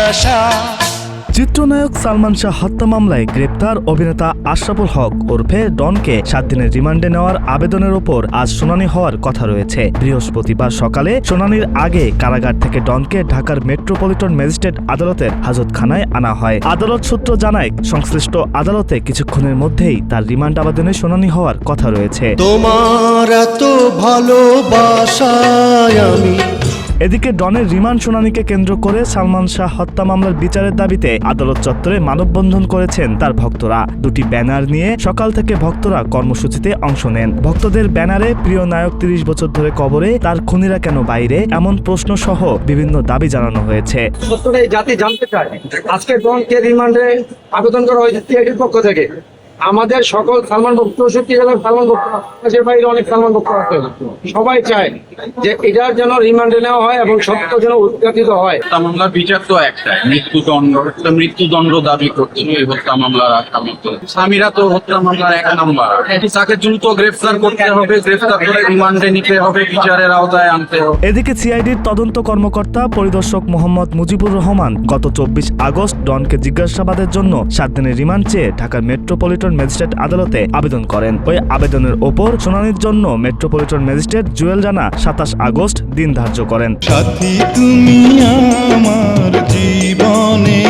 আশা। চিত্রনায়ক সালমান শাহ হত্যা মামলায় গ্রেপ্তার অভিনেতা আশরাফুল হক ওরফে ডনকে 7 দিনের রিমান্ডে নেওয়ার আবেদনের ওপর আজ শুনানি হওয়ার কথা রয়েছে। বৃহস্পতিবার সকালে শুনানির আগে কারাগার থেকে ডনকে ঢাকার মেট্রোপলিটন ম্যাজিস্ট্রেট আদালতের হাজতখানায় আনা হয়। আদালত সূত্র জানায়, সংশ্লিষ্ট আদালতে কিছুক্ষণের মধ্যেই তার রিমান্ড আবেদনের শুনানি হওয়ার কথা রয়েছে। তোমার এত ভালোবাসায় আমি। এদিকে ডনের রিমান্ড শুনানিকে কেন্দ্র করে সালমান শাহ হত্যা মামলার বিচারের দাবিতে আদালত চত্বরে মানববন্ধন করেছেন তার ভক্তরা। দুটি ব্যানার নিয়ে সকাল থেকে ভক্তরা কর্মসূচিতে অংশ নেন। ভক্তদের ব্যানারে প্রিয় নায়ক 30 বছর ধরে কবরে, তার খুনিরা কেন বাইরে, এমন প্রশ্ন সহ বিভিন্ন দাবি জানানো হয়েছে। সত্যটা এই জাতি জানতে চায়। আজকে ডনকে রিমান্ডে আবেদন করা হয়েছে সিআইডির পক্ষ থেকে। আমাদের সকল সালমান ভক্ত 64 জেলার সালমান ভক্ত, দেশের বাইরে অনেক সালমান ভক্ত আছে, সবাই চায় যে এটার যেন রিমান্ডে নেওয়া হয় এবং সত্য যেন উদ্ঘাটিত হয়। হত্যা মামলার বিচার তো একটাই, মৃত্যুদণ্ড দাবি করছে এই হত্যা মামলার আসামি। স্বামীরা তো হত্যা মামলার 1 নাম্বার। তাকে দ্রুত গ্রেফতার করতে হবে, গ্রেফতার করে রিমান্ডে নিতে হবে, বিচারের আওতায় আনতে হবে। এদিকে সিআইডির তদন্ত কর্মকর্তা পরিদর্শক মোহাম্মদ মুজিবুর রহমান গত 24 আগস্ট ডনকে জিজ্ঞাসাবাদের জন্য 7 দিনের রিমান্ড চেয়ে ঢাকার মেট্রোপলিটন ম্যাজিস্ট্রেট আদালতে আবেদন করেন। ওই আবেদনের ওপর শুনানির জন্য মেট্রোপলিটন ম্যাজিস্ট্রেট জুয়েল জানা 27 আগস্ট দিন ধার্য করেন। সাথী তুমি আমার জীবনে।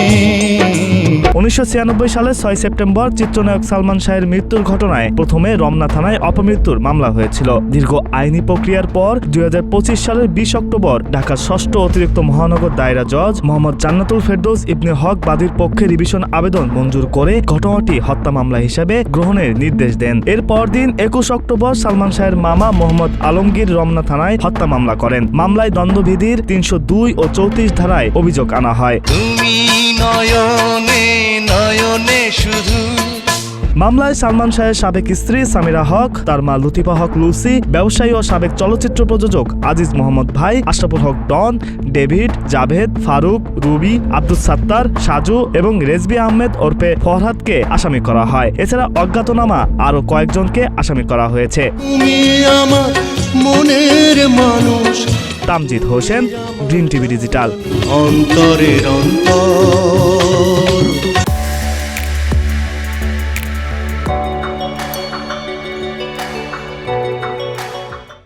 1996 সালে 6 সেপ্টেম্বর চিত্রনায়ক সালমান শাহের মৃত্যুর ঘটনায় প্রথমে রমনা থানায় অপমৃত্যুর মামলা হয়েছিল। দীর্ঘ আইনি প্রক্রিয়ার পর 2025 সালের 20 অক্টোবর ঢাকার 6ষ্ঠ অতিরিক্ত মহানগর দায়রা জজ মোহাম্মদ জান্নাতুল ফেরদৌস ইবনে হক বাদীর পক্ষে রিভিশন আবেদন মঞ্জুর করে ঘটনাটি হত্যা মামলা হিসেবে গ্রহণের নির্দেশ দেন। এর পরদিন 21 অক্টোবর সালমান শাহের মামা মোহাম্মদ আলমগীর রমনা থানায় হত্যা মামলা করেন। মামলায় দণ্ডবিধির 302 ও 34 ধারায় অভিযোগ আনা হয়। তুমি নয়নে নয়নে শুধু। মামলায় সালমান শাহের সাবেক স্ত্রী সামিরা হক, তার মা লুতিফা হক লুসি, ব্যবসায়ী ও সাবেক চলচ্চিত্র প্রযোজক আজিজ মোহাম্মদ ভাই, আশরাফুল হক ডন, ডেভিড, জাভেদ, ফারুক, রুবি, আব্দুল সাত্তার, সাজু এবং রেজবি আহমেদ ওরফে ফরহাদকে আসামি করা হয়। এছাড়া অজ্ঞাতনামা আরও কয়েকজনকে আসামি করা হয়েছে। তুমি আমার মনের মানুষ। Tamjid Hossain, green TV digital. অন্তরের অন্তর।